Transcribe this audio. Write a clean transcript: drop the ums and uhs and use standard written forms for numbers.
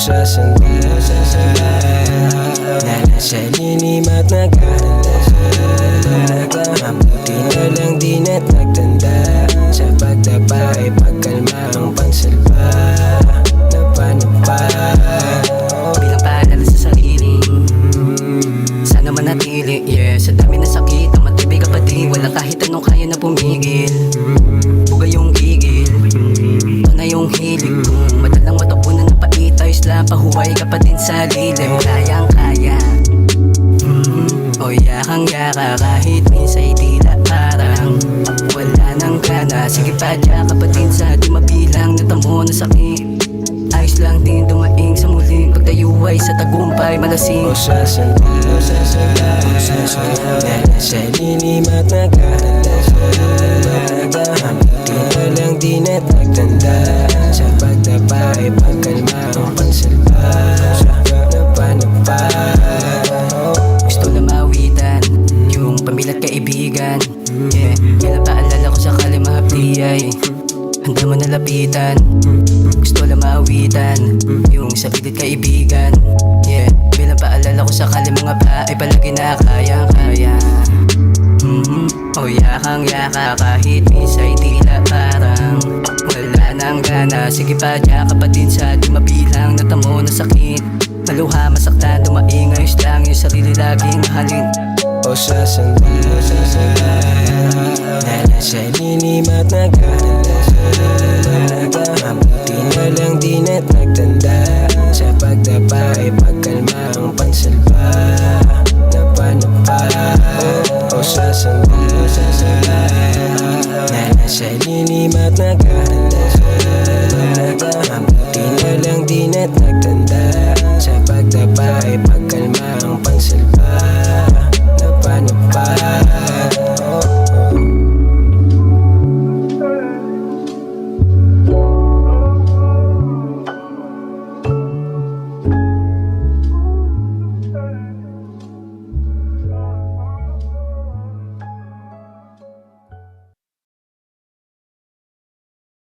sasanda na nasa lilim at naghahanda. Mabuti na lang di na't nagtanda, sa pagdapa ay pagkalma ang pansalba. Napanapa bilang paalala sa sarili, sana manatili, yeah. Sa dami na sakit, ang matibay ka pa din. Wala kahit anong kaya na pumigil. Buga yung gigil, ito na yung hilig ko. Madalang matapunan ng pait, ayos lang, pahuway ka pa din sa lilim. Kayang kaya, o yakang yaka, kahit minsa'y tila parang wala nang gana. Sige pa, diya ka pa din sa di mabilang natamo na sakit. Ayos lang din dumaing sa muling pagtayo ay sa tagumpay malasing. o sasanda na nasa lilim at naghahanda. Mabuti na lang di na't nagtanda, sa pagdapa ay pagkalma ang pansalba. Napanapa Gusto na mawitan yung pamila't kaibigan, yeah. Kailan paalala ko sakali mahapdi ay handa mo nalapitan. Gusto na mawitan yung sabilit kaibigan, yeah. Bilang paalala ko sakali mga pa ay palagi na kayang-kaya. O yakang yaka, kahit minsa'y tila parang wala nang gana. Sige pa, diya ka pa din sa di mabilang natamo na sakit. Maluha, masaktan, dumaing, ayos lang yung sarili laging mahalin. o sasanda na nasa lilim at naghahanda. Mabuti na lang di na't nagtanda, sa pagdapa ay pagkalma ang pansalba. Napanapa o sasanda na nasa lilim at naghahanda.